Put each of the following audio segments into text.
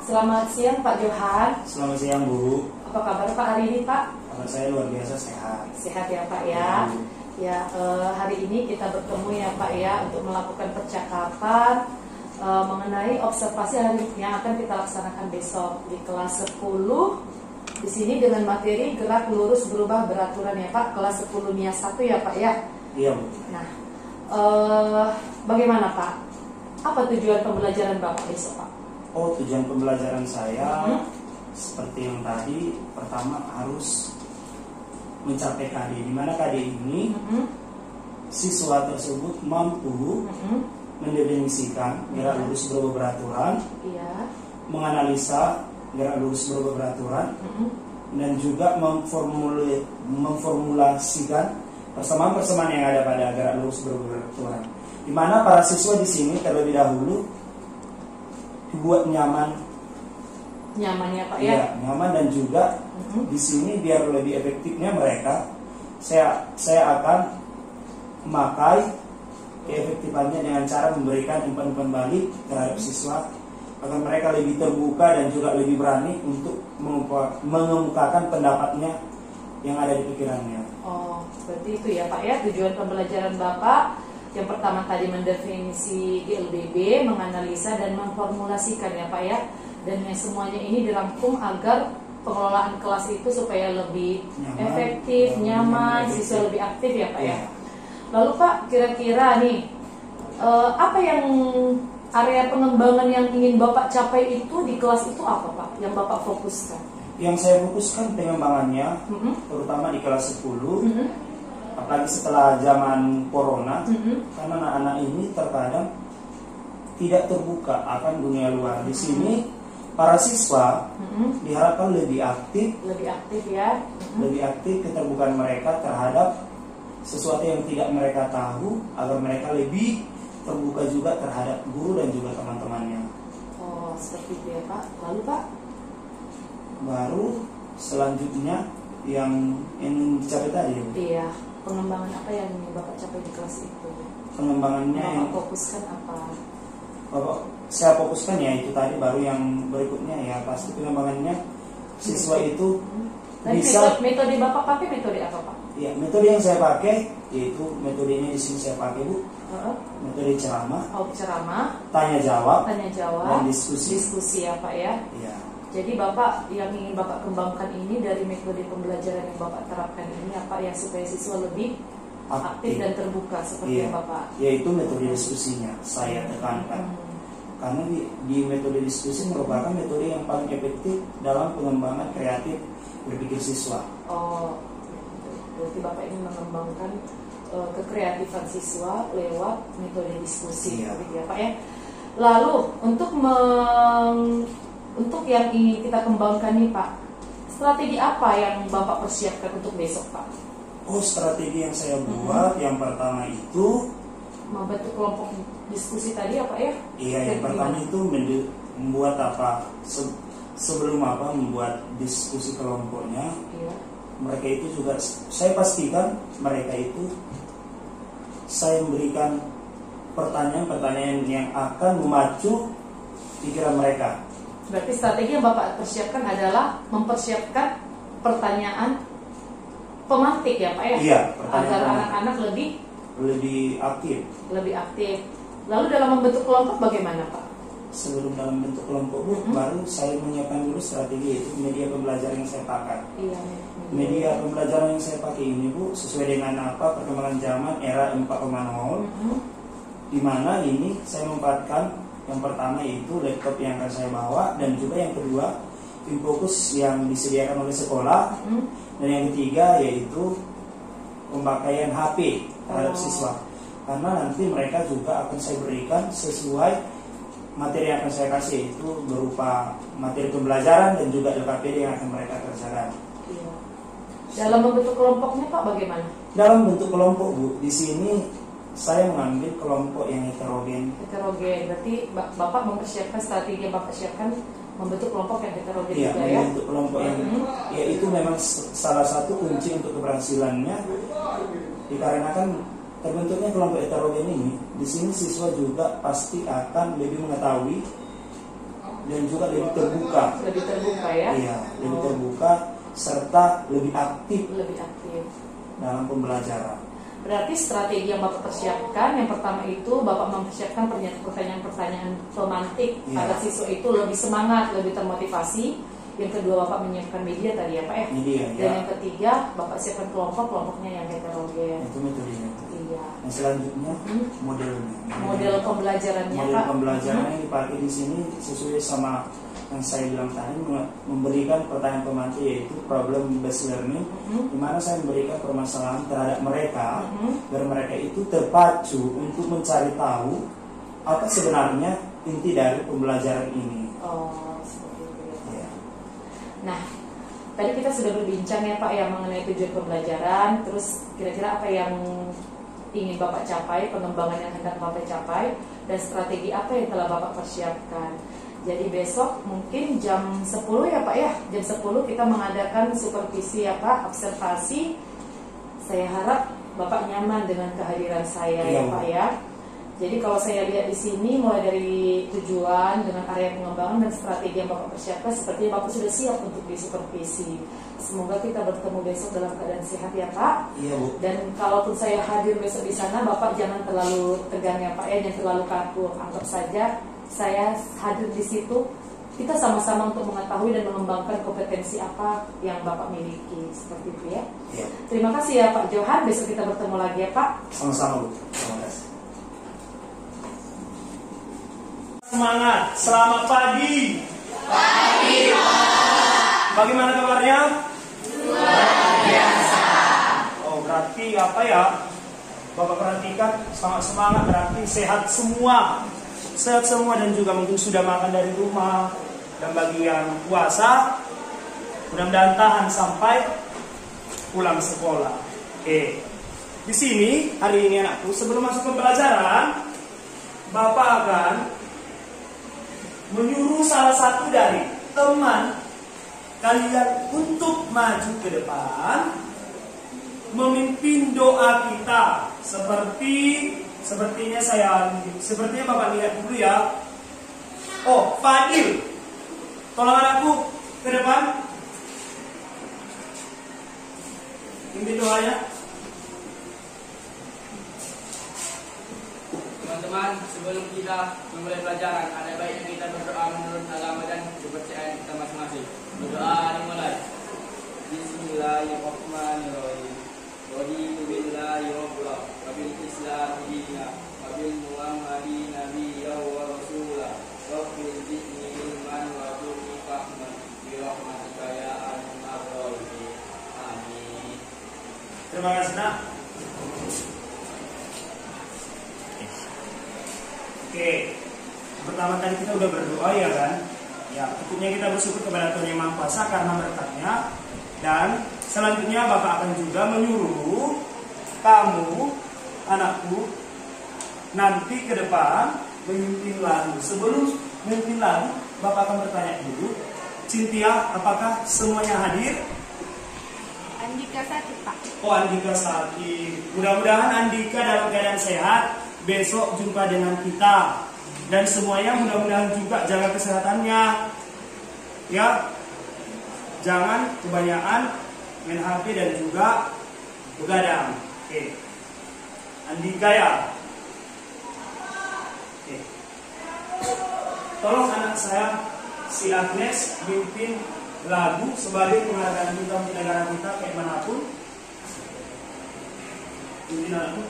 Selamat siang Pak Johan. Selamat siang Bu. Apa kabar Pak hari ini Pak? Kabar saya luar biasa sehat. Sehat ya Pak ya. Ya, hari ini kita bertemu ya Pak ya untuk melakukan percakapan mengenai observasi hari yang akan kita laksanakan besok di kelas 10. Di sini dengan materi gerak lurus berubah beraturan ya Pak, kelas 10 NIA 1 ya Pak ya. Iya Bu. Nah, bagaimana Pak? Apa tujuan pembelajaran Bapak besok Pak? Oh, tujuan pembelajaran saya seperti yang tadi, pertama harus mencapai KD, di mana KD ini siswa tersebut mampu mendefinisikan gerak lurus berubah beraturan, menganalisa gerak lurus berubah beraturan, dan juga memformulasikan persamaan-persamaan yang ada pada gerak lurus berubah beraturan. Di mana para siswa di sini terlebih dahulu dibuat nyaman ya Pak ya? Ya, nyaman, dan juga di sini biar lebih efektifnya mereka, saya akan memakai keefektifannya dengan cara memberikan umpan-umpan balik terhadap siswa agar mereka lebih terbuka dan juga lebih berani untuk mengemukakan pendapatnya yang ada di pikirannya. Oh, seperti itu ya Pak ya, tujuan pembelajaran Bapak. Yang pertama tadi mendefinisi GLBB, menganalisa dan memformulasikan ya Pak ya. Dan semuanya ini dirangkum agar pengelolaan kelas itu supaya lebih efektif, nyaman, siswa lebih aktif ya Pak ya. Lalu Pak, kira-kira nih apa yang area pengembangan yang ingin Bapak capai itu di kelas itu apa Pak? Yang Bapak fokuskan? Yang saya fokuskan pengembangannya terutama di kelas 10. Apalagi setelah zaman corona, karena anak-anak ini terkadang tidak terbuka akan dunia luar. Di sini para siswa diharapkan lebih aktif Ya, lebih aktif keterbukaan mereka terhadap sesuatu yang tidak mereka tahu, agar mereka lebih terbuka juga terhadap guru dan juga teman-temannya. Oh, seperti itu ya Pak. Lalu Pak? Baru selanjutnya yang ingin dicapai tadi. Iya. Pengembangan apa yang Bapak capai di kelas itu? Pengembangannya Bapak yang fokuskan apa? Bapak, saya fokuskan ya itu tadi, baru yang berikutnya ya pasti pengembangannya siswa itu bisa. Metode Bapak pakai metode apa Pak? Ya, metode yang saya pakai yaitu metodenya di sini saya pakai Bu. Metode ceramah. Oh, ceramah. Tanya jawab. Dan diskusi. Diskusi ya Pak ya. Iya. Jadi Bapak yang ingin Bapak kembangkan ini dari metode pembelajaran yang Bapak terapkan ini apa yang supaya siswa lebih aktif dan terbuka seperti yang Bapak. Yaitu metode diskusinya saya tekankan. Karena di metode diskusi merupakan metode yang paling efektif dalam pengembangan kreatif berpikir siswa. Oh, berarti Bapak ingin mengembangkan kekreatifan siswa lewat metode diskusi, gitu ya Pak ya. Lalu untuk yang ingin kita kembangkan nih Pak, strategi apa yang Bapak persiapkan untuk besok Pak? Oh, strategi yang saya buat yang pertama itu membentuk kelompok diskusi tadi apa ya? Iya, yang pertama itu membuat apa? Sebelum apa membuat diskusi kelompoknya, mereka itu juga saya pastikan mereka itu saya memberikan pertanyaan-pertanyaan yang akan memacu pikiran mereka. Berarti strategi yang Bapak persiapkan adalah mempersiapkan pertanyaan pemantik ya Pak ya? Iya, agar anak-anak lebih aktif. Lalu dalam membentuk kelompok bagaimana Pak? Sebelum dalam bentuk kelompok baru saya menyiapkan dulu strategi, yaitu media pembelajaran yang saya pakai. Iya, media pembelajaran yang saya pakai ini Bu sesuai dengan apa perkembangan zaman era 4.0, di mana ini saya memanfaatkan yang pertama yaitu laptop yang akan saya bawa, dan juga yang kedua infokus yang disediakan oleh sekolah, dan yang ketiga yaitu pemakaian HP terhadap siswa. Karena nanti mereka juga akan saya berikan sesuai materi yang akan saya kasih, yaitu berupa materi pembelajaran dan juga LKPD yang akan mereka kerjakan. Iya. Dalam bentuk kelompoknya Pak bagaimana? Dalam bentuk kelompok Bu, di sini saya mengambil kelompok yang heterogen. Berarti Bapak mempersiapkan strategi yang Bapak siapkan membentuk kelompok yang heterogen juga ya? Membentuk kelompok yang ya itu memang salah satu kunci untuk keberhasilannya. Dikarenakan terbentuknya kelompok heterogen ini, di sini siswa juga pasti akan lebih mengetahui dan juga lebih terbuka. Lebih terbuka ya? Iya, lebih terbuka serta lebih aktif dalam pembelajaran. Berarti strategi yang Bapak persiapkan, yang pertama itu Bapak mempersiapkan pertanyaan-pertanyaan pemantik agar siswa itu lebih semangat, lebih termotivasi. Yang kedua Bapak menyiapkan media tadi ya Pak ya? Media, dan yang ketiga Bapak siapkan kelompok-kelompoknya yang heterogen. Itu metodenya. Iya. Yang selanjutnya modelnya. Model pembelajarannya Model Pak. pembelajarannya yang dipakai di sini sesuai sama yang saya bilang tadi, memberikan pertanyaan pemantik yaitu problem based learning, di mana saya memberikan permasalahan terhadap mereka biar mereka itu terpacu untuk mencari tahu apa sebenarnya inti dari pembelajaran ini. Oh, seperti itu ya. Nah, tadi kita sudah berbincang ya Pak yang mengenai tujuan pembelajaran, terus kira-kira apa yang ingin Bapak capai, pengembangan yang hendak Bapak capai, dan strategi apa yang telah Bapak persiapkan. Jadi besok mungkin jam 10 ya Pak ya, jam 10 kita mengadakan supervisi ya Pak, observasi. Saya harap Bapak nyaman dengan kehadiran saya ya Pak ya. Jadi kalau saya lihat di sini mulai dari tujuan dengan area pengembangan dan strategi yang Bapak persiapkan, sepertinya Bapak sudah siap untuk disupervisi. Semoga kita bertemu besok dalam keadaan sehat ya Pak. Iya Bu. Dan kalaupun saya hadir besok di sana, Bapak jangan terlalu tegang ya Pak ya, jangan terlalu kaku. Anggap saja saya hadir di situ, kita sama-sama untuk mengetahui dan mengembangkan kompetensi apa yang Bapak miliki, seperti itu ya. Iya. Terima kasih ya Pak Johan, besok kita bertemu lagi ya Pak. Sama-sama Bu. Terima kasih. Semangat, selamat pagi. Pagi Pak. Bagaimana kabarnya? Luar biasa. Oh berarti apa ya? Bapak perhatikan, semangat berarti sehat semua. Sehat semua dan juga mungkin sudah makan dari rumah. Dan bagi yang puasa, mudah-mudahan tahan sampai pulang sekolah. Oke. Di sini hari ini anakku, sebelum masuk ke pembelajaran, Bapak akan menyuruh salah satu dari teman kalian untuk maju ke depan, memimpin doa kita sepertinya Bapak lihat dulu ya. Oh, Fadil, tolong anakku ke depan. Pimpin doanya. Teman-teman, sebelum kita memulai pelajaran, ada baiknya kita berdoa menurut agama dan kepercayaan kita masing-masing. Berdoa dimulai. Bismillahirrahmanirrahim. Raditu billahi rabba wa bil islami dina wa bil muhammadi nabiyya wa rasulah. Rabbil zidni ilman wa zidni fahman bi rahmatika ya arhamar rahimin. Amin. Terima kasih nak. Oke, pertama tadi kita udah berdoa ya kan. Ya, tentunya kita bersyukur kepada Tuhan Yang Maha Kuasa karena berkatnya. Dan selanjutnya Bapak akan juga menyuruh kamu, anakku, nanti ke depan memimpin lagu. Sebelum memimpin lagu, Bapak akan bertanya dulu, Cynthia, apakah semuanya hadir? Andika sakit Pak. Oh, Andika sakit. Mudah-mudahan Andika dalam keadaan sehat. Besok jumpa dengan kita. Dan semuanya mudah-mudahan juga jaga kesehatannya. Ya. Jangan kebanyakan main HP dan juga begadang. Oke. Andika ya. Oke. Tolong anak saya si Agnes pimpin lagu sebagai penghargaan kita untuk negara kita kayak manapun. Pimpin lagu.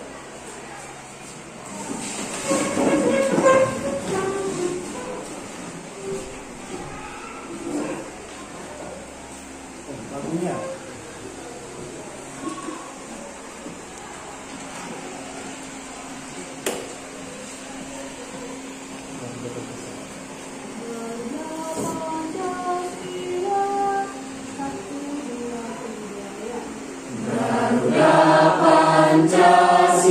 Lagunya. Garuda Pancasila.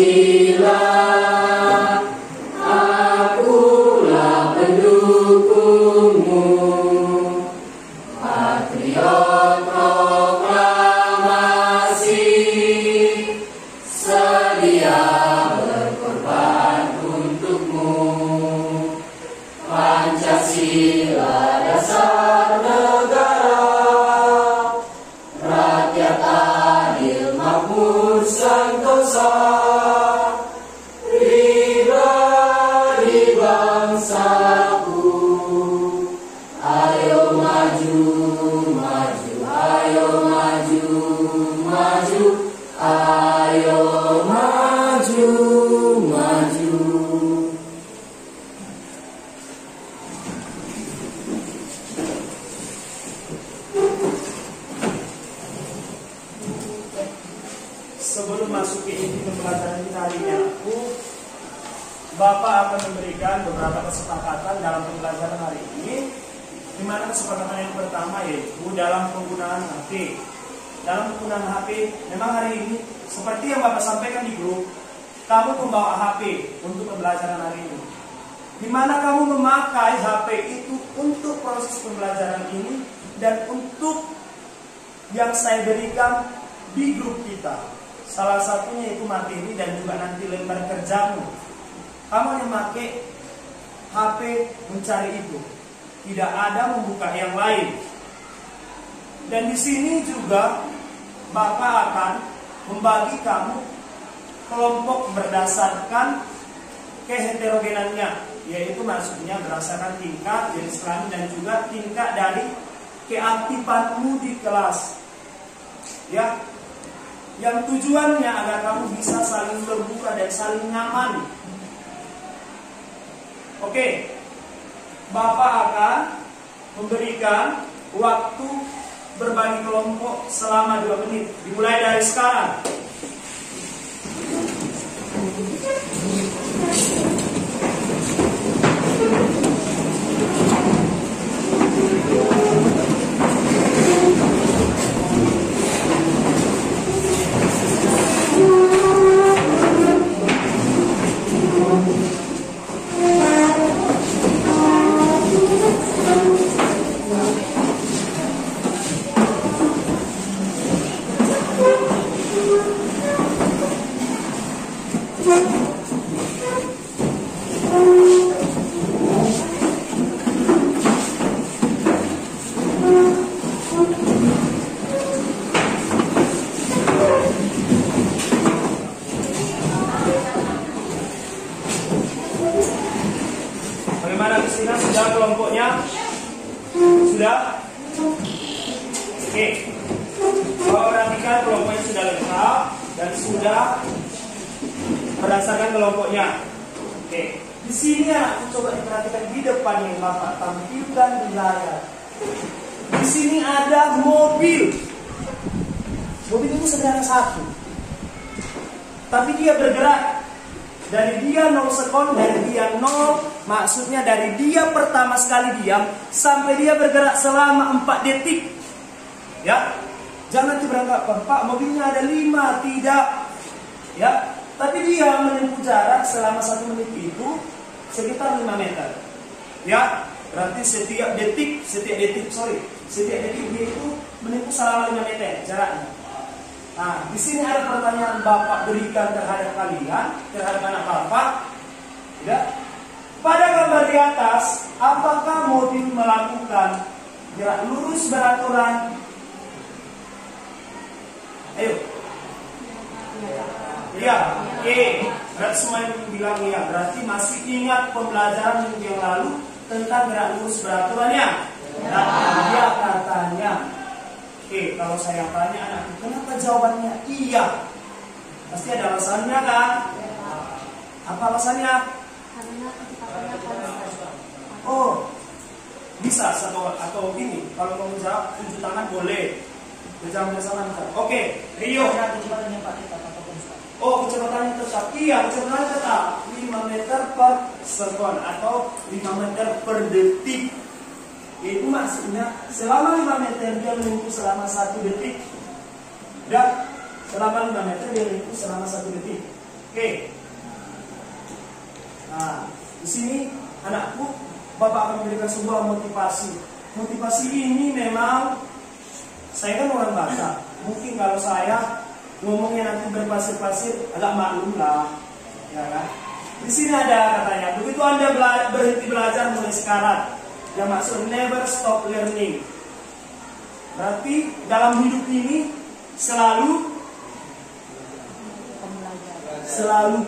Bapak akan memberikan beberapa kesepakatan dalam pembelajaran hari ini, di mana kesepakatan yang pertama yaitu dalam penggunaan HP. Dalam penggunaan HP, memang hari ini seperti yang Bapak sampaikan di grup, kamu membawa HP untuk pembelajaran hari ini. Di mana kamu memakai HP itu untuk proses pembelajaran ini dan untuk yang saya berikan di grup kita. Salah satunya itu materi dan juga nanti lembar kerjamu. Kamu yang pakai HP mencari itu, tidak ada membuka yang lain. Dan di sini juga Bapak akan membagi kamu kelompok berdasarkan keheterogenannya, yaitu maksudnya berdasarkan tingkat jenis kelamin dan juga tingkat dari keaktifanmu di kelas. Ya, yang tujuannya agar kamu bisa saling terbuka dan saling nyaman. Oke, Bapak akan memberikan waktu berbagi kelompok selama 2 menit. Dimulai dari sekarang. Bagaimana Kristina, sudah kelompoknya? Sudah? Oke. Bapak perhatikan kelompoknya sudah lengkap dan sudah berdasarkan kelompoknya. Oke. Di sini aku coba diperhatikan di depan yang Bapak tampilkan di layar. Di sini ada mobil. Mobil itu sederhana satu, tapi dia bergerak. Dari dia 0 sekon, dari dia 0, maksudnya dari dia pertama sekali diam sampai dia bergerak selama 4 detik. Ya, jangan beranggapan Pak mobilnya ada 5, tidak. Ya, tapi dia menempuh jarak selama 1 menit itu sekitar 5 meter. Ya, berarti setiap detik dia itu menempuh selama 5 meter jaraknya. Nah, di sini ada pertanyaan Bapak berikan terhadap kalian, terhadap anak Bapak. Ya. Pada gambar di atas, apakah mobil melakukan gerak lurus beraturan? Ayo. Iya, berarti semua yang bilang iya. Berarti masih ingat pembelajaran minggu yang lalu tentang gerak lurus beraturannya? Dan dia katanya. Oke, kalau saya tanya anakku, kenapa jawabannya iya? Pasti ada alasannya kan? Apa alasannya? Oh, bisa atau gini. Kalau mau jawab 7 tangan boleh. Berjam bersama. Oke, Rio. Oh, kecepatannya tetap. Iya, kecepatannya tetap 5 meter per sekon atau 5 meter per detik. Itu maksudnya selama 5 meter dia menempuh selama 1 detik. Dan selama 5 meter dia menempuh selama 1 detik. Oke. Nah, di sini anakku, Bapak akan memberikan sebuah motivasi. Motivasi ini memang saya kan orang Batak. Mungkin kalau saya ngomongnya nanti berpasir-pasir agak maklum lah, ya kan? Di sini ada katanya, begitu Anda berhenti belajar mulai sekarang. Yang maksud never stop learning. Berarti dalam hidup ini selalu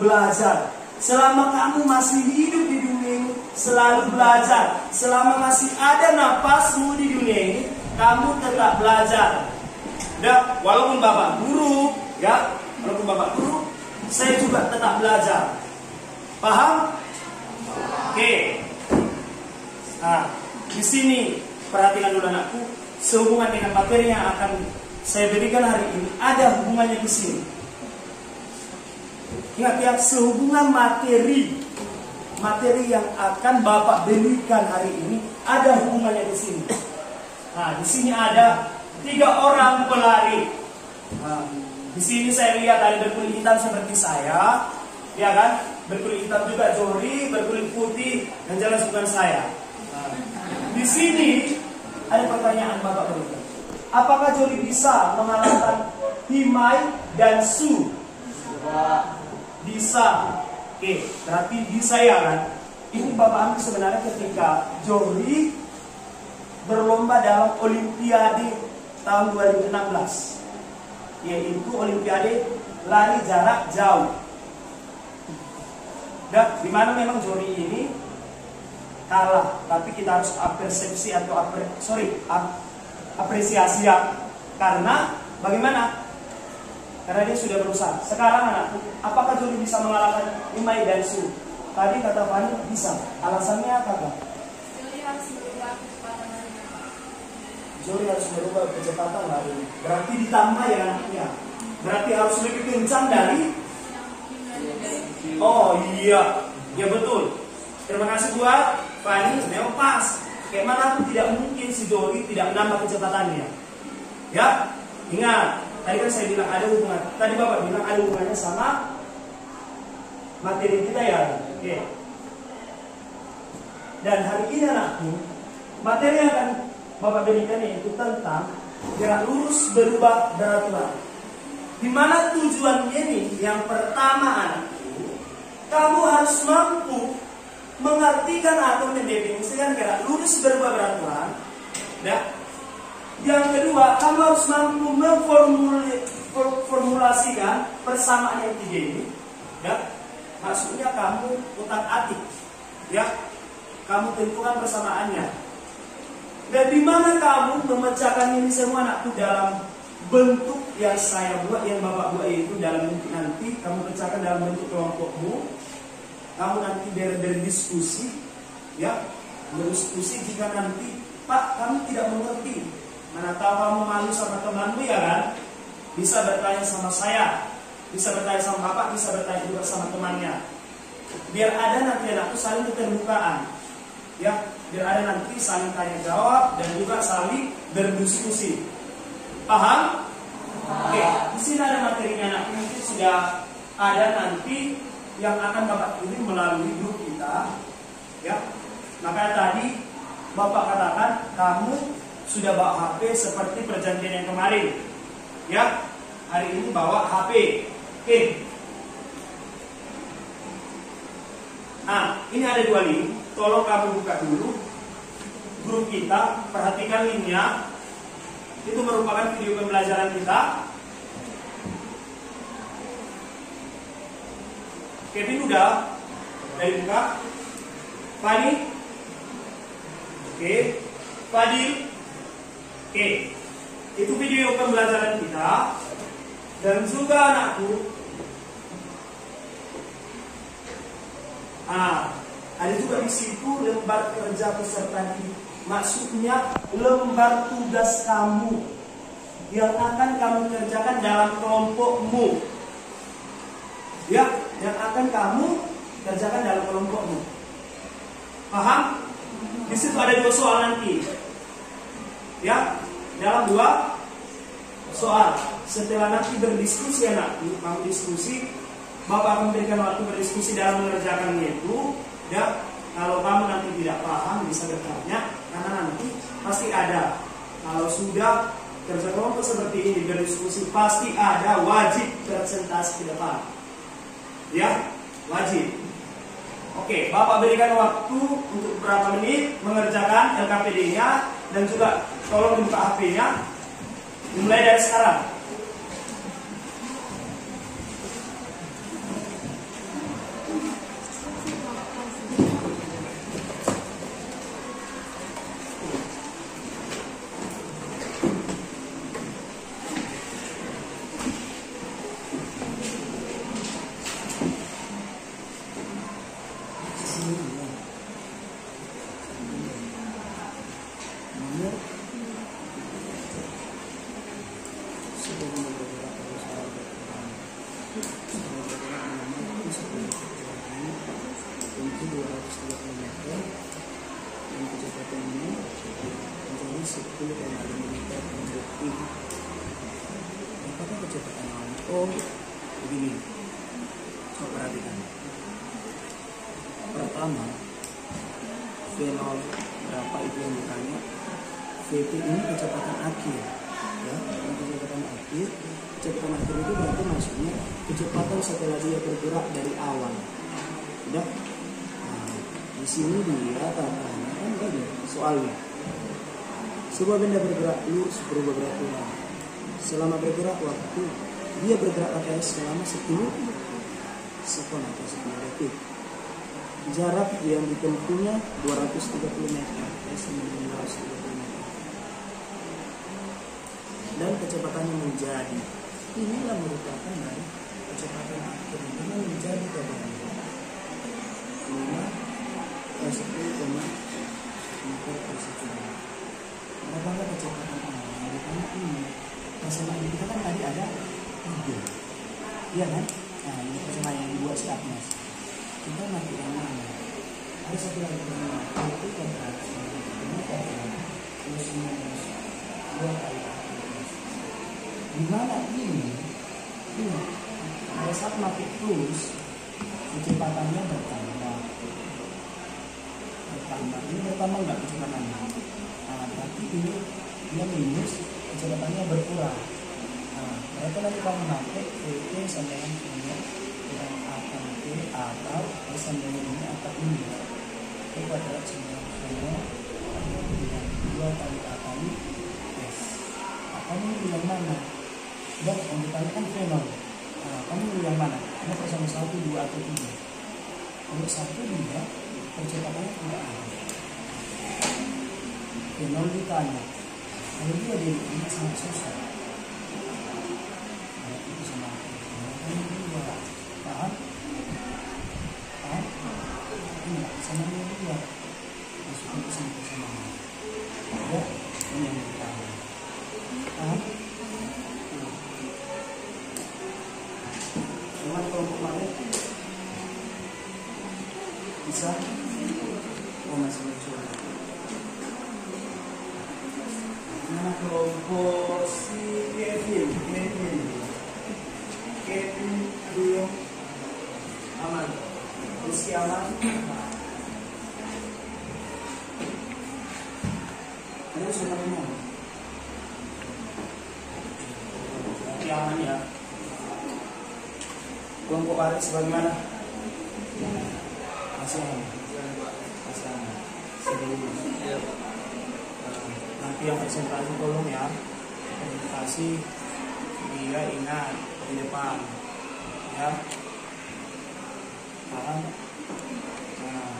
belajar. Selama kamu masih hidup di dunia ini, selalu belajar. Selama masih ada napasmu di dunia ini, kamu tetap belajar. Dan walaupun Bapak guru, ya, saya juga tetap belajar. Paham? Oke. Nah, di sini perhatikan dulu anakku, sehubungan dengan materi yang akan saya berikan hari ini ada hubungannya di sini. Ingat ya, sehubungan materi materi yang akan Bapak berikan hari ini ada hubungannya di sini. Nah, di sini ada 3 orang pelari. Nah, di sini saya lihat ada berkulit hitam seperti saya, ya kan? Berkulit hitam juga Jori, berkulit putih dan jelas bukan saya. Nah, di sini ada pertanyaan Bapak berikan. Apakah Jori bisa mengalahkan Himai dan Su? Bisa. Oke, berarti bisa ya kan? Ini Bapak ambil sebenarnya ketika Jori berlomba dalam Olimpiade tahun 2016, yaitu Olimpiade lari jarak jauh. Dan di mana memang Jori ini kalah, tapi kita harus persepsi atau apresiasi ya. Karena bagaimana? Karena dia sudah berusaha. Sekarang anakku, apakah Jori bisa mengalahkan Imai dan Su? Tadi kata Fani bisa. Alasannya apa, Kak? Jori harus berubah kecepatan lari. Jori harus berubah kecepatan lari. Berarti ditambah ya anaknya. Berarti harus lebih kencang dari. Oh iya, ya betul. Terima kasih buat Fani. Memang pas. Kayak mana pun tidak mungkin si Jori tidak menambah kecepatannya. Ya, ingat. Tadi kan saya bilang ada hubungan. Tadi Bapak bilang ada hubungannya sama materi kita ya. Oke. Dan hari ini anakku, materi yang akan Bapak berikan yaitu tentang gerak lurus berubah beraturan. Di mana tujuannya nih? Yang pertama anakku, kamu harus mampu mengartikan atau mendefinisikan gerak lurus berubah beraturan. Ya. Yang kedua, kamu harus mampu memformulasikan persamaan yang 3 ini. Ya, maksudnya kamu utak-atik. Ya, kamu tentukan persamaannya. Dan di mana kamu memecahkan ini semua anakku dalam bentuk yang saya buat, yang Bapak buat itu dalam bentuk nanti kamu pecahkan dalam bentuk kelompokmu. Kamu nanti berdiskusi, ya, berdiskusi jika nanti Pak kamu tidak mengerti. Mana tahu kamu malu sama temanmu ya kan? Bisa bertanya sama saya, bisa bertanya sama Bapak, bisa bertanya juga sama temannya. Biar ada nanti anakku saling keterbukaan, ya. Biar ada nanti saling tanya jawab dan juga saling berdiskusi. Paham? Oke. Di sini ada materinya anakku, nanti sudah ada nanti yang akan Bapak pilih melalui grup kita, ya. Maka tadi Bapak katakan kamu sudah bawa HP seperti perjanjian yang kemarin, ya. Hari ini bawa HP. Oke. Nah, ini ada 2 link. Tolong kamu buka dulu grup kita, perhatikan linknya. Itu merupakan video pembelajaran kita. Kevin udah buka. Fani. Oke. Fadil. Oke, itu video pembelajaran kita. Dan juga anakku, ada juga di situ lembar kerja peserta didik. Maksudnya lembar tugas kamu yang akan kamu kerjakan dalam kelompokmu. Ya, yang akan kamu kerjakan dalam kelompokmu. Paham? Di situ ada 2 soal nanti. Ya, dalam 2 soal. Setelah nanti berdiskusi anakku, kamu diskusi, Bapak akan memberikan waktu berdiskusi dalam mengerjakannya itu. Ya, kalau kamu nanti tidak paham bisa bertanya, karena nanti pasti ada. Kalau sudah kerja kelompok seperti ini berdiskusi pasti ada, wajib presentasi ke depan. Ya, wajib. Oke, Bapak berikan waktu untuk berapa menit mengerjakan LKPD-nya dan juga tolong dibuka HP-nya. Dimulai dari sekarang. 230 meter dan kecepatannya menjadi 10,5 meter per detik. Apakah kecepatan lawan? Oh, begini. Coba perhatikan. Pertama, V0 berapa itu yang ditanya. VT ini kecepatan akhir, ya. Kecepatan akhir itu berarti maksudnya kecepatan setelah dia bergerak dari awal. Udah. Nah, di sini dia katanya kan tadi soalnya. Sebuah benda bergerak lurus berubah berat ulang. Selama bergerak waktu dia bergerak ATS selama 10 sekon atau 10 detik. Jarak yang ditempuhnya 230 meter. Dan kecepatannya menjadi, inilah merupakan dari kecepatan akhir ini menjadi kecepatan 10,5 meter per sekon. Berapa kecepatan awal? Karena ini persamaan kita kan tadi ada 3, iya kan? Nah ini persamaan yang dibuat si Agnes. Kita nanti yang mana? Ada satu lagi persamaan itu kuadrat ini kuadrat plus minus 2 kali Agnes. Di mana ini pada saat pakai plus kecepatannya bertambah. Ini bertambah nggak kecepatannya? Nah, berarti ini dia minus, kecepatannya berkurang. Nah, berarti nanti kamu pakai VT sama yang ini dengan akan T atau sama yang ini akan ini. Itu kuadrat semua dengan 2 kali A kali S. Nah, kamu pilih yang mana? Dan yang ditanya kan V0. Nah, kamu pilih yang mana? Kamu bersama 1, 2 atau 3. Untuk 1 juga kecepatannya tidak ada. V0 ditanya. Kalau dia ini sangat susah. Nah, itu sama ini juga. Paham? Paham? Ini sama ini juga. Masukkan ke sini sama. Ya, ini yang ditanya. Paham? Cuman kelompok mana? Bisa? Oh, masih mencoba. Mana kelompok si Kevin belum aman. Rizky aman. Ada semuanya. Tapi aman ya. Kelompok Aris bagaimana? Masih aman. Masih aman. Serius. Nanti yang presentasi tolong ya, presentasi dia ingat di depan ya, paham? Nah.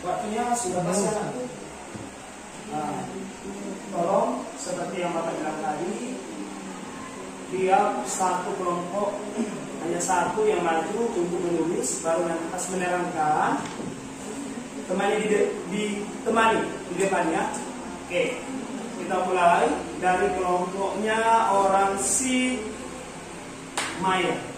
Waktunya sudah pas kan? Nah, tolong seperti yang Bapak bilang tadi, dia satu kelompok hanya satu yang maju untuk menulis, baru nanti pas menerangkan temani di depannya. Oke, kita mulai dari kelompoknya orang si Maya.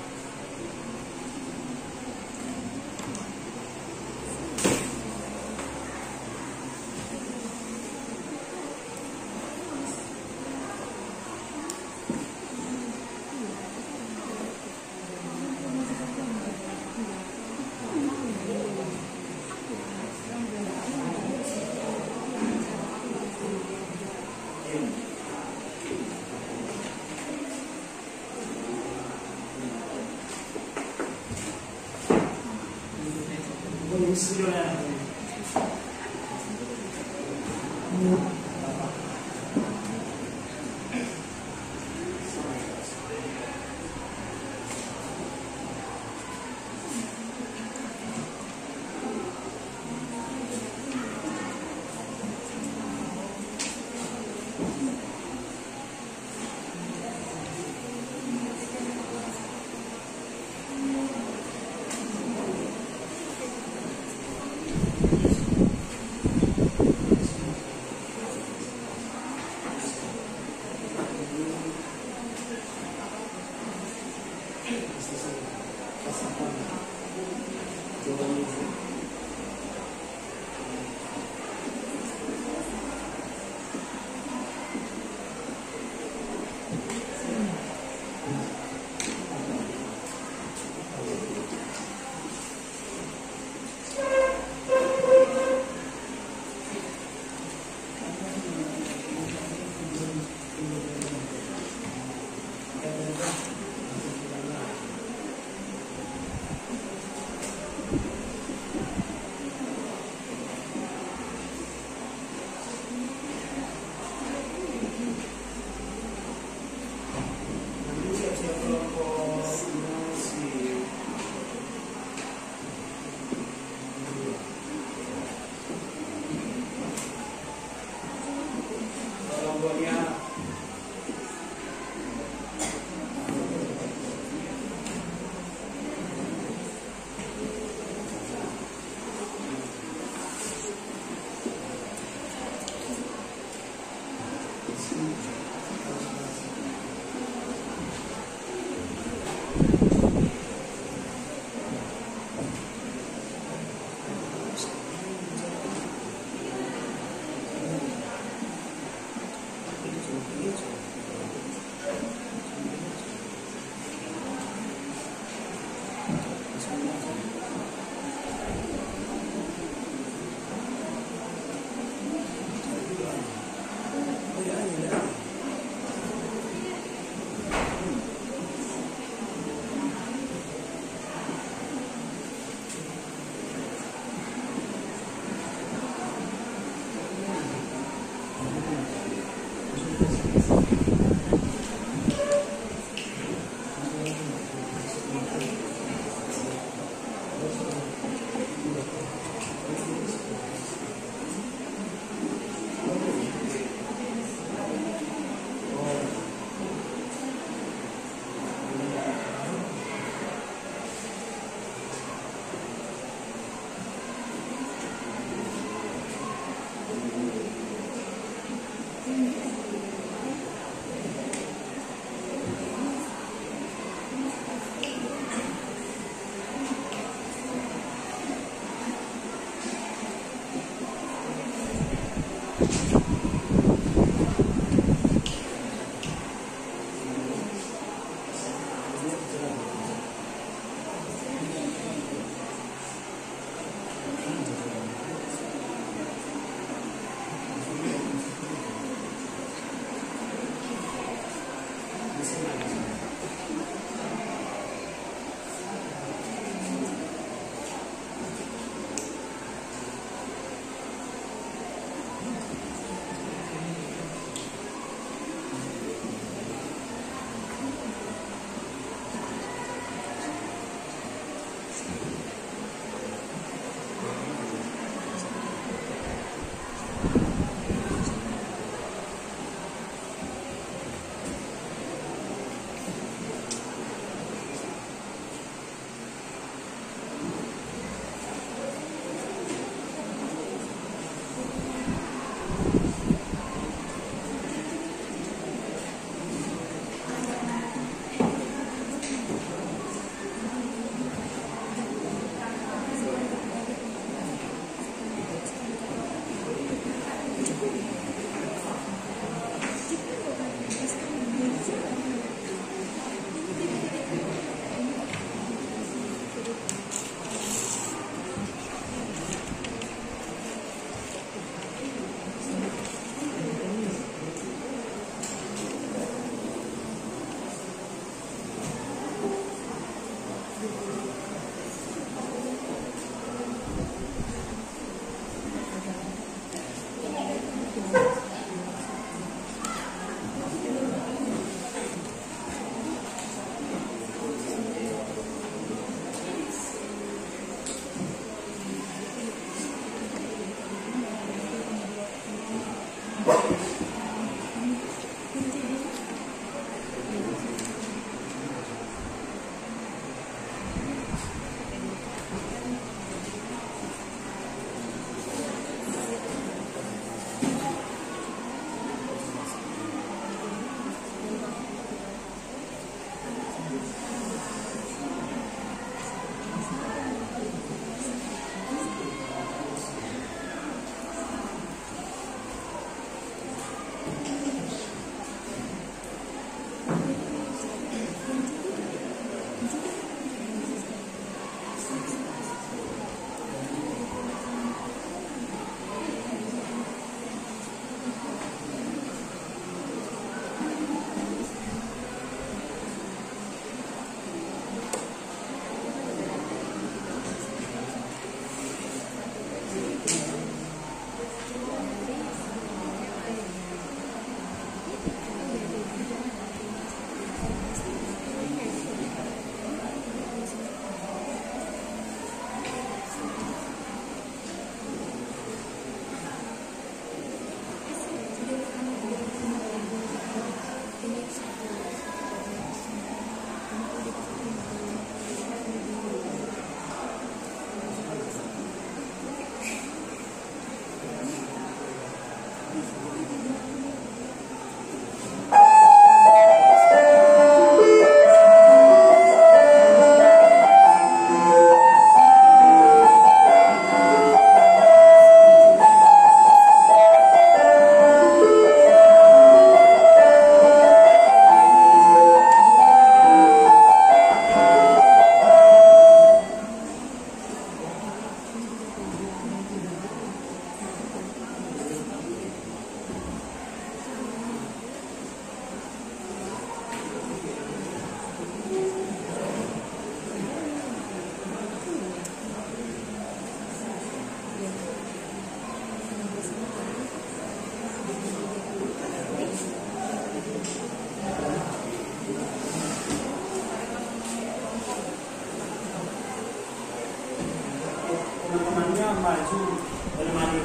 maju menemani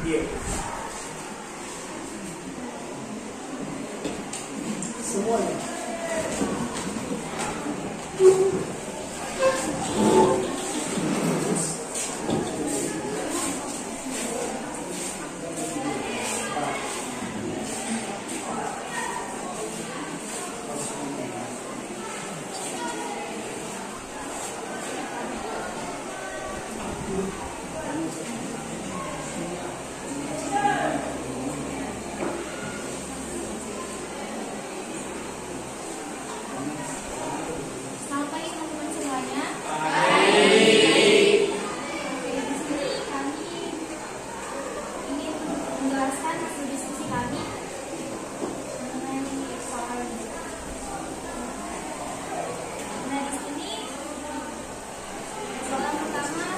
dia. Semuanya. Selamat pagi teman-teman semuanya. Oke, di sini kami ingin menjelaskan hasil diskusi kami mengenai soal ini. Nah, di sini soal pertama,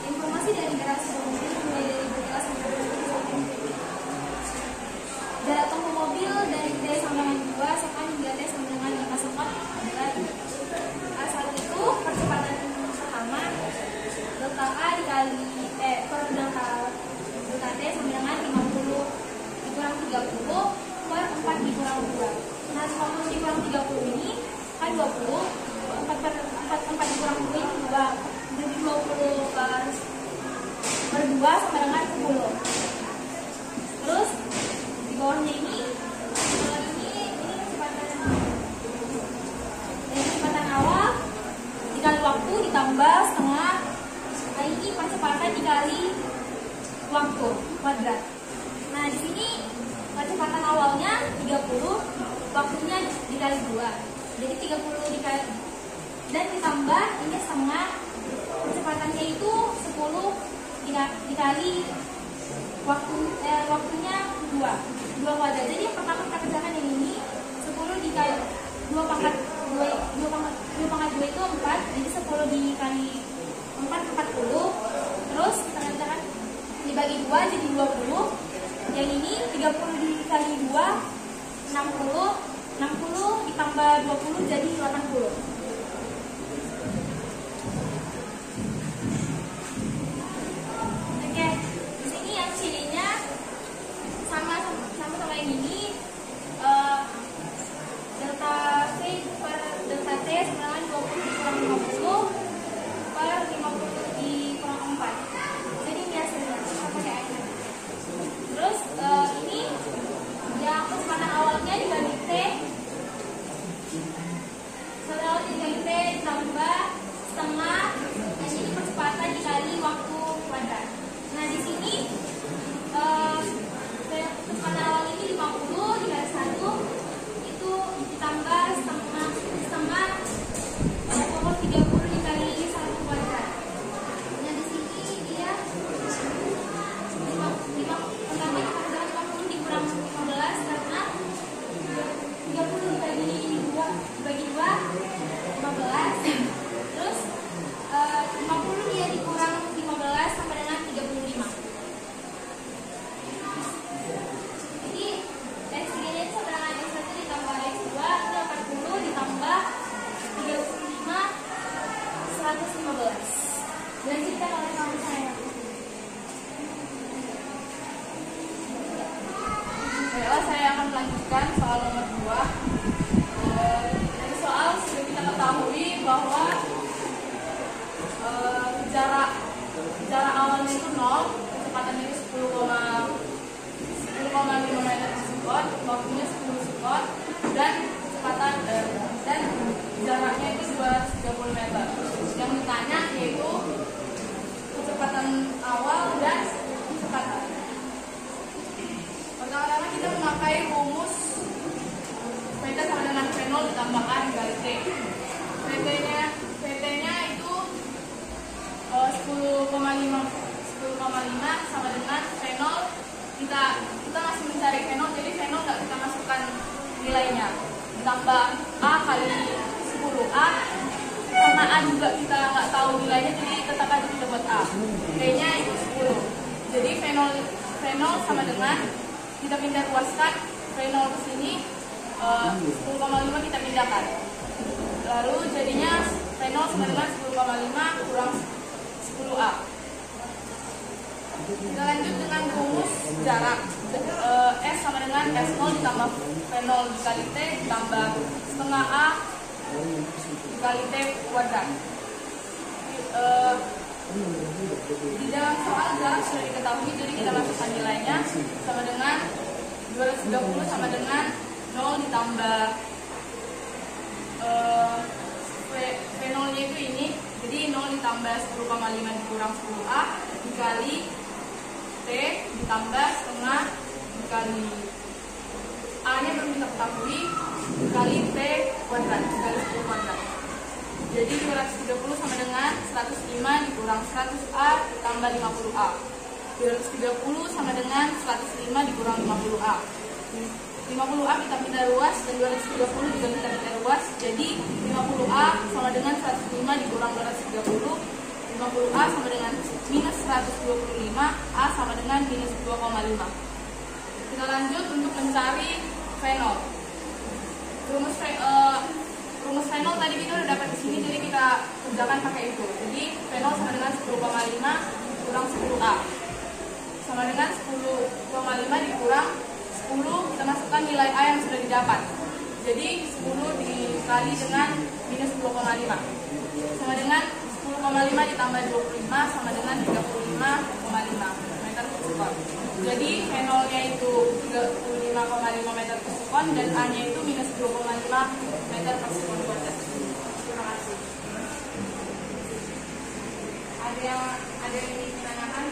informasi dari generasi pemimpin mulai dari berkelas sampai jarak tempuh mobil dari T sampai dengan 2 sekon hingga T sampai dengan 5 sekon adalah saat itu percepatan pertama delta A dikali per delta T sampai dengan 50 dikurang 30 per 4 dikurang 2. Nah, 50 dikurang 30 ini kan 20, 4 dikurang 2 ini 2, jadi 20 per 2 sampai dengan 10. Terus di bawahnya ini kecepatan awal dikali waktu ditambah setengah. Nah, ini percepatan dikali waktu kuadrat. Nah, di sini percepatan awalnya 30, waktunya dikali 2, jadi 30 dikali dan ditambah ini setengah, kecepatannya itu 10 dikali waktunya 2 kuadrat. Jadi yang pertama kita kerjakan yang ini 10 dikali 2 pangkat 2 itu 4, jadi 10 dikali 4 40. Terus kita kerjakan dibagi 2 jadi 20. Yang ini 30 dikali 2 60 ditambah 20 jadi 80. Oke, di sini yang cirinya sama yang ini, delta V per delta T sama dengan 20 dikurang 50 per 50 dikurang 4. Jadi ini hasilnya kita pakai air. Terus ini yang kecepatan awalnya dibagi T, setelah dibagi T ditambah setengah, dan ini percepatan dikali waktu kuadrat. Nah, di sini kecepatan awal ini 50 dikali 1 itu ditambah setengah pokok 30 dikali 1 kuadrat. Nah, di sini dia 50 dikurang 15 karena 30 dibagi 2 15. Terus 50 dia dikurang 15 sampai dengan 35. Jadi X3 nya itu sama dengan X1 ditambah X2 itu 40 ditambah 35 115. Dilanjutkan oleh kamu saya. Baiklah, saya akan melanjutkan soal nomor 2. Dari soal sudah kita ketahui bahwa jarak awalnya itu 0, kecepatannya itu 10,5 meter per sekon, waktunya 10 sekon, dan kecepatan dan jaraknya itu 230 meter. Yang ditanya yaitu kecepatan awal dan kecepatan. Pertama-tama kita memakai rumus PT sama dengan V0 ditambah A dikali T. PT-nya itu 10,5 sama dengan V0. Kita masih mencari V0, jadi V0 nggak kita masukkan nilainya. Ditambah A kali 10A, karena A juga kita nggak tahu nilainya, jadi tetap aja kita buat A. T-nya itu 10. Jadi V0 sama dengan, kita pindah ruaskan V0 ke sini, 10,5 kita pindahkan. Lalu jadinya V0 sama dengan 10,5 kurang 10A. Kita lanjut dengan rumus jarak. S sama dengan S0 ditambah V0 dikali T ditambah setengah A dikali T kuadrat. Di dalam soal jarak sudah diketahui, jadi kita masukkan nilainya sama dengan 230 sama dengan 0 ditambah V0 nya itu ini, jadi 0 ditambah 10,5 dikurang 10A dikali T ditambah setengah dikali A nya belum kita ketahui dikali T kuadrat dikali 10 kuadrat. Jadi 230 sama dengan 105 dikurang 100A ditambah 50A. 230 sama dengan 105 dikurang 50A. 50A kita pindah ruas dan 230 juga kita pindah ruas. Jadi 50A sama dengan 105 dikurang 230. 50A sama dengan minus 125. A sama dengan minus 2,5. Kita lanjut untuk mencari V0. Rumus V0 tadi kita udah dapat di sini, jadi kita kerjakan pakai itu. Jadi V0 sama dengan 10,5 dikurang 10A. Sama dengan 10,5 dikurang 10, kita masukkan nilai A yang sudah didapat. Jadi 10 dikali dengan minus 2,5 sama dengan 10,5 ditambah 25 sama dengan 35,5 meter per sekon. Jadi V0 nya itu 35,5 meter per sekon dan A nya itu minus 2,5 meter per sekon kuadrat. Terima kasih. Ada yang ingin ditanyakan?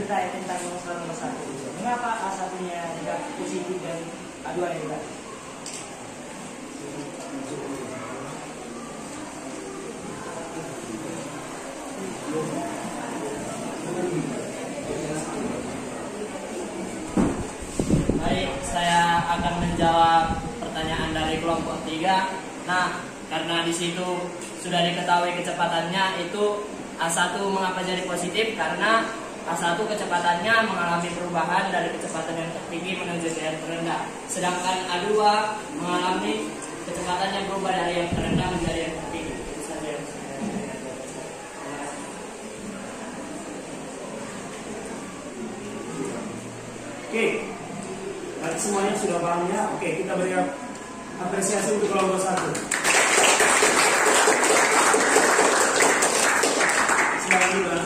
Saya tentang nomor 1. Mengapa A1-nya tidak positif dan A2-nya tidak? Baik, saya akan menjawab pertanyaan dari kelompok 3. Nah, karena di situ sudah diketahui kecepatannya itu A1 mengapa jadi positif, karena A1 kecepatannya mengalami perubahan dari kecepatan yang tertinggi menuju ke yang terendah. Sedangkan A2 mengalami kecepatannya berubah dari yang terendah menjadi yang tertinggi. Itu saja yang saya Oke, berarti semuanya sudah paham ya? Oke, kita berikan apresiasi untuk kelompok 1. Silakan juga.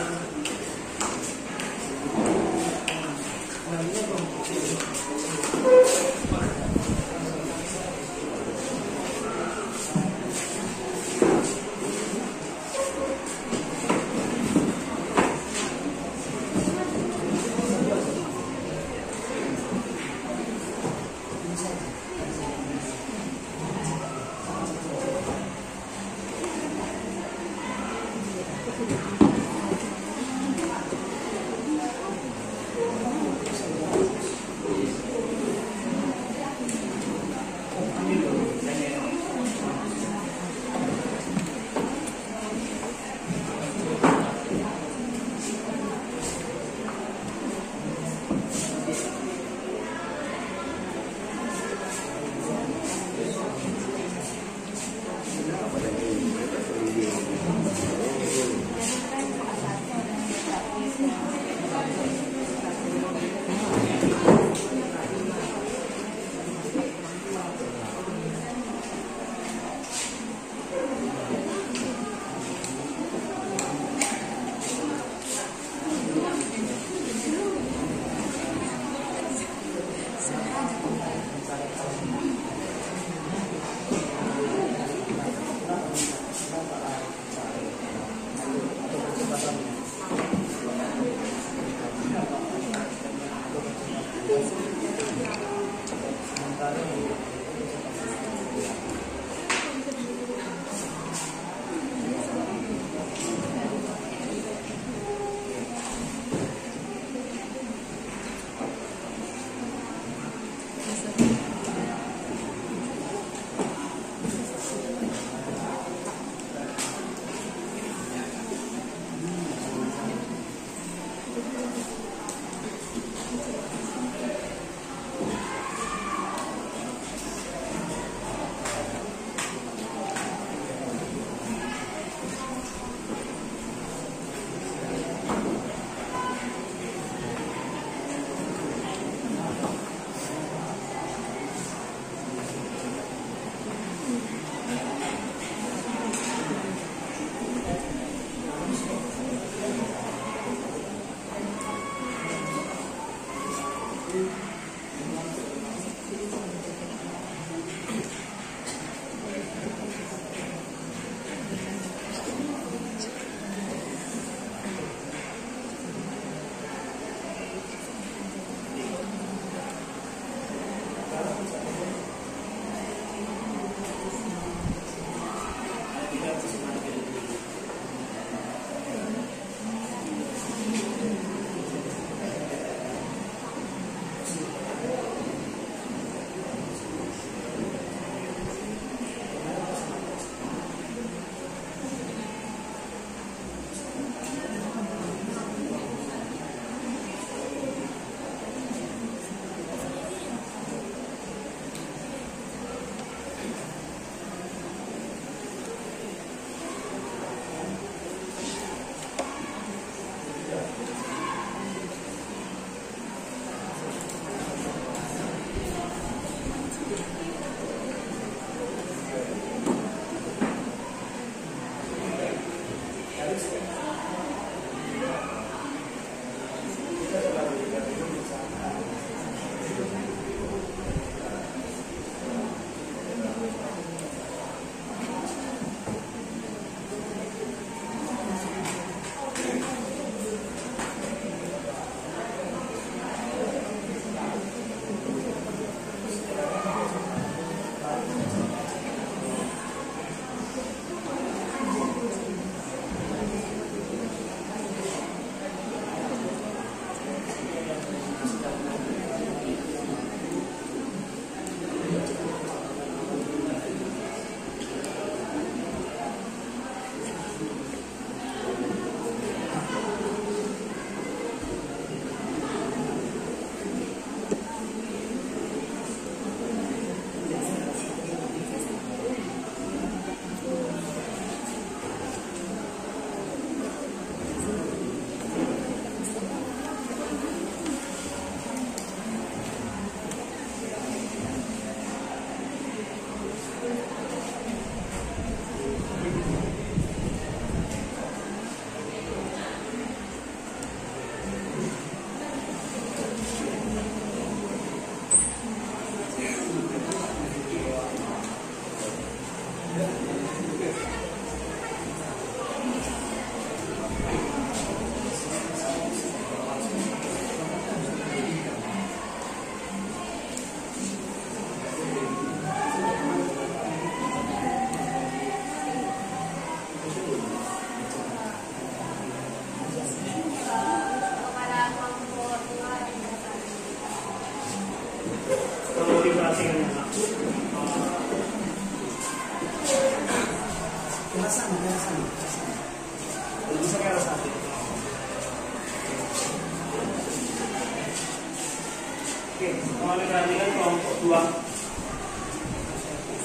Oke, mulai perhatikan kelompok 2.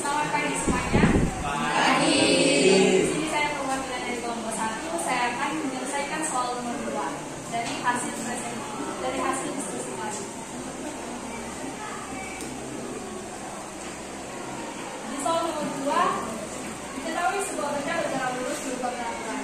Selamat pagi semuanya. Pagi. Di sini saya perwakilan dari kelompok 1. Saya akan menyelesaikan soal nomor 2 dari hasil diskusi kemarin. Di soal nomor 2, diketahui sebuah benda bergerak lurus berupa peraturan.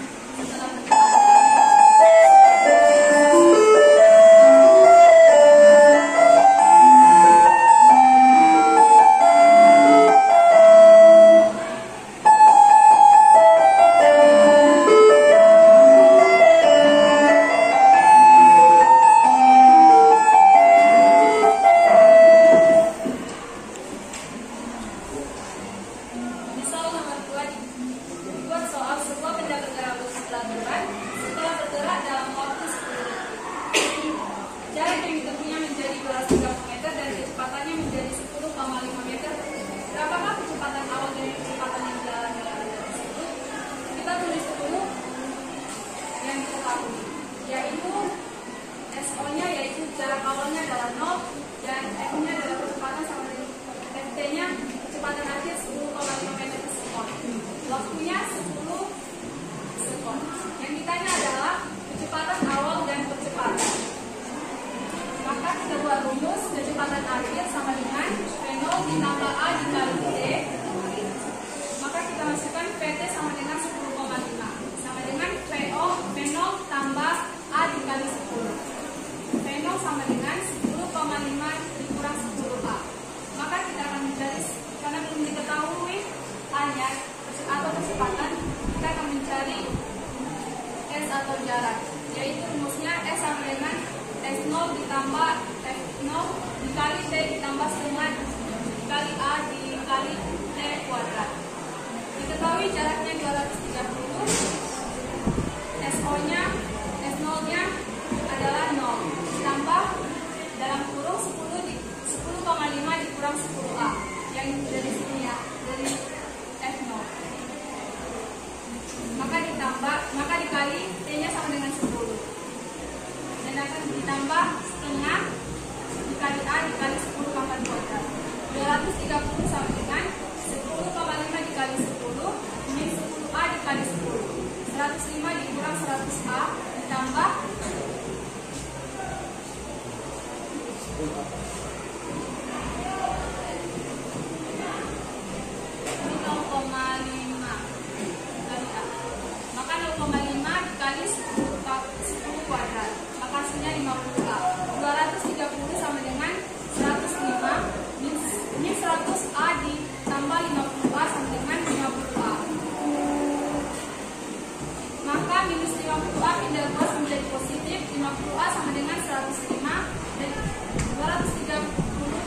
Setelah bergerak dalam waktu 10 detik. Jarak yang ditempuhnya menjadi 230 meter dan kecepatannya menjadi 10,5 meter. Berapakah kecepatan awal dari kecepatan yang dijalani oleh benda tersebut? Kita tulis dulu yang diketahui, yaitu SO-nya yaitu jarak awalnya adalah 0 dan F-nya adalah kecepatan sama dengan FT-nya kecepatan akhir 10,5 meter per sekon. Waktunya 10 sekon. Yang ditanya adalah kecepatan awal dan percepatan. Maka kita buat rumus kecepatan akhir sama dengan V0 ditambah A dikali T. Maka kita masukkan VT sama dengan 10,5 sama dengan VO V0 tambah A dikali 10. V0 sama dengan 10,5 dikurang 10A. Maka kita akan mencari, karena belum diketahui A-nya atau kecepatan, kita akan mencari S atau jarak, yaitu rumusnya S sama dengan S0 ditambah F0 dikali T ditambah setengah dikali A dikali T kuadrat. Diketahui jaraknya 230 ditambah setengah dikali A dikali 10 pangkat kuadrat. 230 sama dengan 10,5 dikali 10 min 10A dikali 10. 105 dikurang 100A ditambah 0,5 dikali A. Maka 0,5 dikali 10 kuadrat. Maka hasilnya 50A. 230 sama dengan 105 min 100A ditambah 50A sama dengan 50A. Maka minus 50A pindah luas menjadi positif. 50A sama dengan 105 dan 230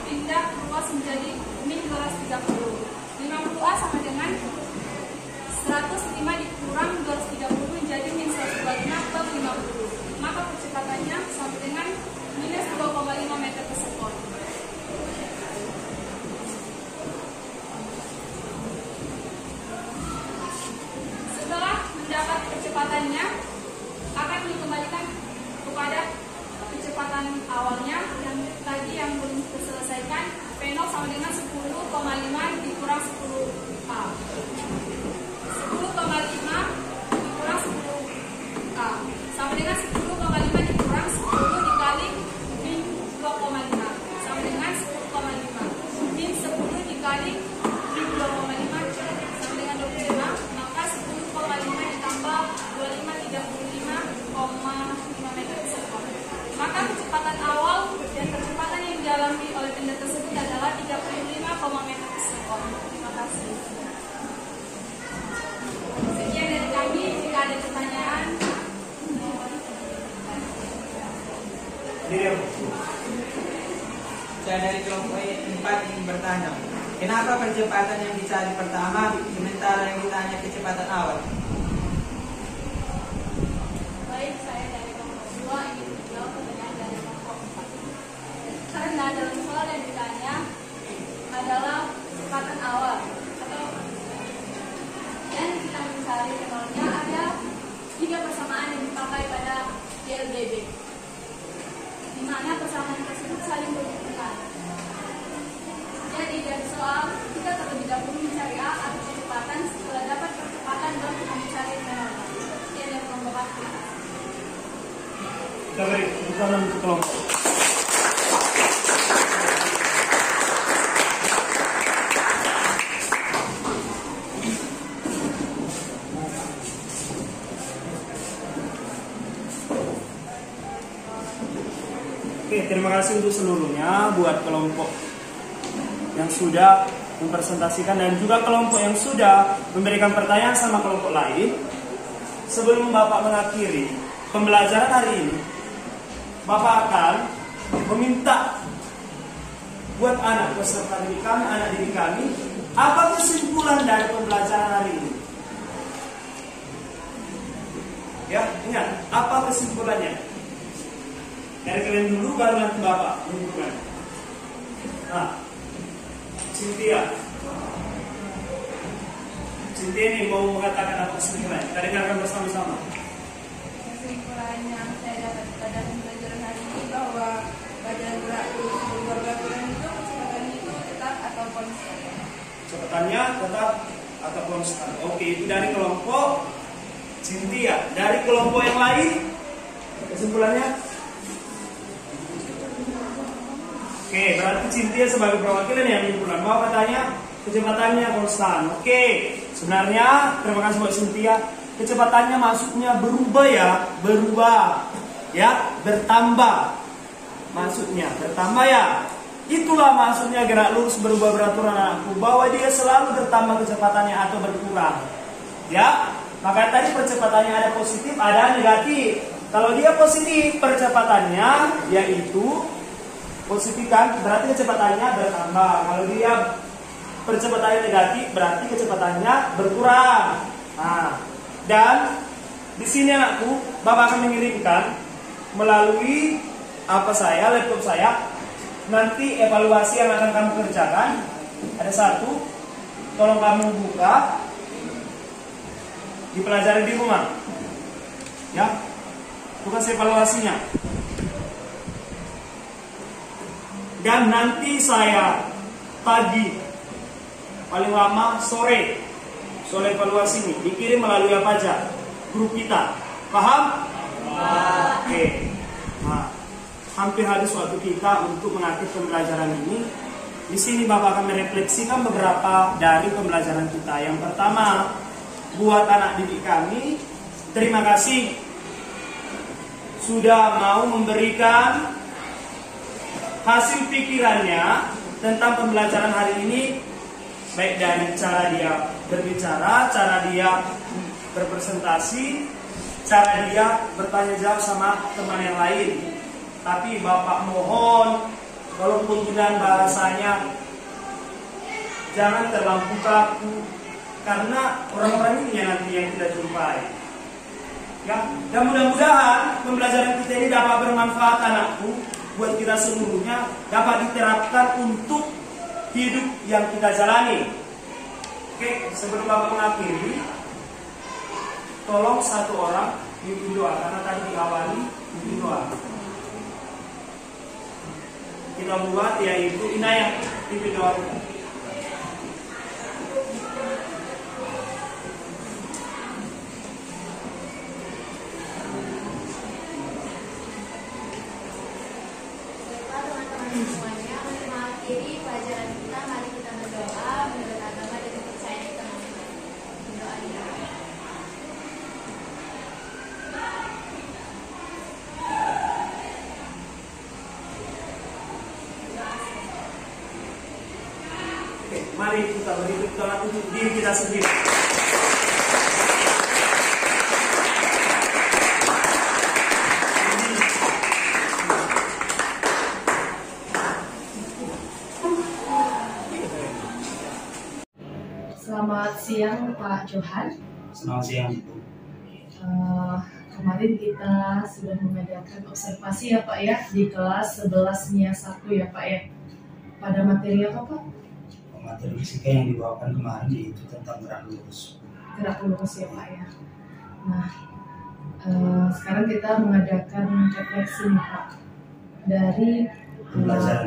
pindah luas menjadi min 230. 50A sama dengan 105 dikurang 230 menjadi min 125 per 50. Maka percepatannya sama dengan minus 2,5 meter per sekon. Setelah mendapat kecepatannya, akan dikembalikan kepada kecepatan awalnya yang tadi yang belum terselesaikan. P0 sama dengan 10,5 dikurang 10A. 10,5 dikurang 10A sama dengan 10,5 dikurang 10 dikali min 2,5 sama dengan 10,5 min 10 dikali min 2,5 sama dengan 25. Maka 10,5 ditambah 25 35,5 meter per sekon. Maka kecepatan awal dan kecepatan yang dialami oleh benda tersebut adalah 35 meter per sekon. Terima kasih. Sekian dari kami. Jika ada pertanyaan, saya dari kelompok 4 ingin bertanya, kenapa percepatan yang dicari pertama sementara yang ditanya kecepatan awal? baik, saya dari kelompok 2 ingin menjawab pertanyaan dari kelompok 4. Karena dalam soal yang ditanya adalah kecepatan awal atau dan kita mencari penolnya ada 3 persamaan yang dipakai pada DLBB, di mana persamaan tersebut saling berhubungan. Jadi dari soal kita terlebih dahulu mencari A atau kecepatan, setelah dapat percepatan baru kita mencari penolnya. Sekian dari kelompok 4. Kita beri tepuk untuk kelompok. Oke, terima kasih untuk seluruhnya buat kelompok yang sudah mempresentasikan dan juga kelompok yang sudah memberikan pertanyaan sama kelompok lain. Sebelum Bapak mengakhiri pembelajaran hari ini, Bapak akan meminta buat anak peserta didik kami, anak didik kami, apa kesimpulan dari pembelajaran hari ini? Ya, ingat, apa kesimpulannya? Dari kalian dulu, baru nanti Bapak menunjukkan. Nah, Cynthia ini mau mengatakan apa kesimpulan? Kita dengarkan bersama-sama. Kesimpulan yang saya dapat pada pembelajaran hari ini bahwa pada gerak lurus berubah beraturan itu kecepatannya itu tetap atau konstan. Kecepatannya tetap atau konstan. Oke, itu dari kelompok Cynthia. Dari kelompok yang lain, kesimpulannya? Oke, berarti Cynthia sebagai perwakilan yang menyimpulkan bahwa katanya kecepatannya konstan. Oke, sebenarnya terima kasih buat Cynthia. Kecepatannya maksudnya berubah ya, bertambah. Maksudnya bertambah ya. Itulah maksudnya gerak lurus berubah beraturan anakku, bahwa dia selalu bertambah kecepatannya atau berkurang. Ya, maka tadi percepatannya ada positif, ada negatif. Kalau dia positif percepatannya yaitu positif kan, berarti kecepatannya bertambah. Kalau dia percepatannya negatif, berarti kecepatannya berkurang. Nah, dan di sini anakku, Bapak akan mengirimkan melalui laptop saya, nanti evaluasi yang akan kamu kerjakan. Ada satu, tolong kamu buka, dipelajari di rumah. Ya, bukan evaluasinya. dan nanti saya pagi paling lama sore soal evaluasi ini dikirim melalui apa aja? Grup kita. Paham? Oke. Nah, hampir habis waktu kita untuk mengakhiri pembelajaran ini. Di sini Bapak akan merefleksikan beberapa dari pembelajaran kita. Yang pertama, buat anak didik kami, terima kasih sudah mau memberikan hasil pikirannya tentang pembelajaran hari ini, baik dari cara dia berbicara, cara dia berpresentasi, cara dia bertanya jawab sama teman yang lain. Tapi Bapak mohon, kalau penggunaan bahasanya jangan terlalu kaku, karena orang-orang ini yang nanti yang kita jumpai. Ya, dan mudah-mudahan pembelajaran kita ini dapat bermanfaat anakku, buat kita seluruhnya, dapat diterapkan untuk hidup yang kita jalani. Oke, sebelum Bapak mengakhiri, tolong satu orang pimpin doa, karena tadi diawali pimpin doa. Kita buat yaitu Inayah pimpin doa kita. Semuanya untuk mengakhiri pelajaran kita, mari kita berdoa menurut agama dan kepercayaan kita masing-masing. Berdoa ya. Oke, mari kita beri tepuk tangan untuk diri kita sendiri. Selamat siang Pak Johan. Selamat siang. Kemarin kita sudah mengadakan observasi ya Pak ya di kelas 11 NIA 1 ya Pak ya. Pada materi apa Pak? Materi fisika yang dibawakan kemarin yaitu tentang gerak lurus. Gerak lurus ya Pak ya. Nah, sekarang kita mengadakan refleksi nih Pak dari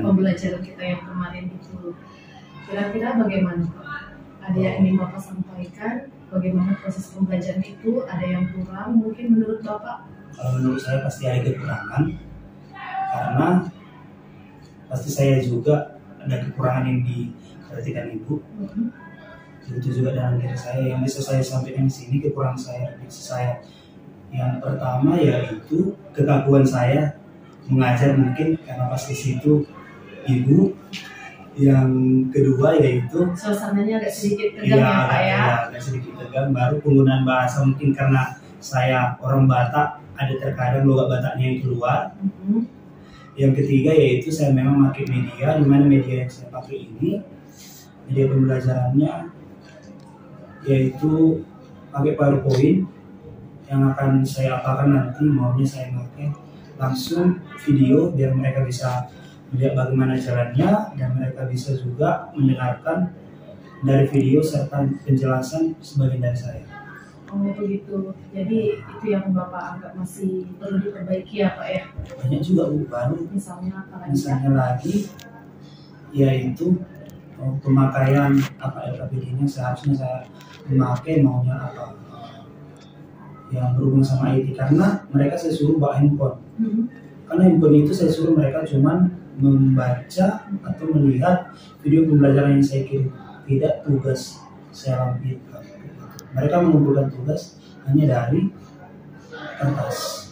pembelajaran kita yang kemarin itu. Kira-kira bagaimana Pak? Ada yang ingin Bapak sampaikan? Bagaimana proses pembelajaran itu? Ada yang kurang mungkin menurut Bapak? Kalau menurut saya pasti ada kekurangan, karena pasti saya juga ada kekurangan yang diperhatikan Ibu. Itu juga dalam diri saya yang bisa saya sampaikan di sini. Kekurangan saya, refleksi saya. Yang pertama yaitu kekaguan saya mengajar mungkin karena pasti situ Ibu. Yang kedua yaitu suasananya agak sedikit tegang ya Pak ya. Agak sedikit tegang. Baru penggunaan bahasa mungkin karena saya orang Batak, ada terkadang logat Bataknya yang keluar. Yang ketiga yaitu saya memang pakai media, di mana media yang saya pakai ini media pembelajarannya yaitu pakai PowerPoint yang akan saya apakan nanti, maunya saya pakai langsung video biar mereka bisa melihat bagaimana jalannya dan mereka bisa juga mendengarkan dari video serta penjelasan sebagian dari saya. Oh begitu, jadi itu yang Bapak anggap masih perlu diperbaiki ya Pak ya? Banyak juga Bu, baru misalnya lagi yaitu pemakaian LKPD-nya seharusnya saya memakai maunya apa yang berhubungan sama IT, karena mereka saya suruh bawa handphone. Karena handphone itu saya suruh mereka cuman membaca atau melihat video pembelajaran yang saya kirim, tidak tugas saya lampirkan. Mereka mengumpulkan tugas hanya dari kertas.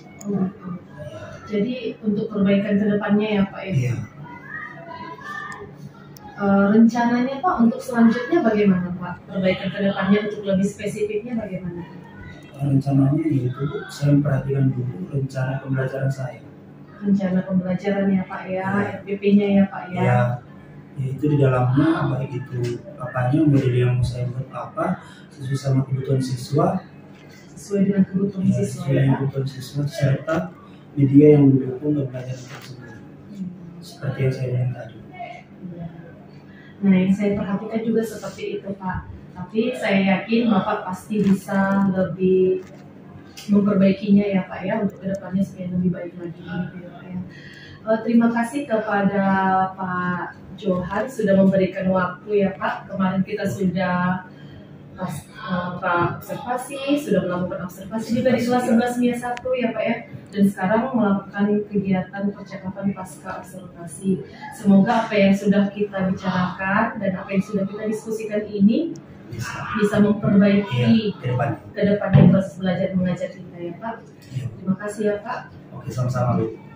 Jadi untuk perbaikan kedepannya ya Pak ya? Iya. Rencananya Pak untuk selanjutnya bagaimana Pak? Perbaikan kedepannya untuk lebih spesifiknya bagaimana? Rencananya yaitu saya memperhatikan dulu rencana pembelajaran saya. Rencana pembelajaran ya Pak ya, RPP-nya ya Pak ya. Ya, itu di dalamnya baik itu apanya, model yang mau saya buat apa sesuai sama kebutuhan siswa, sesuai dengan kebutuhan siswa sesuai dengan kebutuhan siswa serta media yang mendukung pembelajaran tersebut. Seperti yang saya bilang tadi. Nah, yang saya perhatikan juga seperti itu Pak. Tapi saya yakin Bapak pasti bisa lebih memperbaikinya ya Pak ya, untuk kedepannya supaya lebih baik lagi gitu ya Pak ya. Terima kasih kepada Pak Johan sudah memberikan waktu ya Pak. Kemarin kita sudah observasi, sudah melakukan observasi juga di kelas 11 MIA 1 ya Pak ya. Dan sekarang melakukan kegiatan percakapan pasca observasi. Semoga apa yang sudah kita bicarakan dan apa yang sudah kita diskusikan ini bisa memperbaiki ke depannya proses belajar mengajar kita ya Pak. Terima kasih ya Pak. Oke, sama-sama Bu.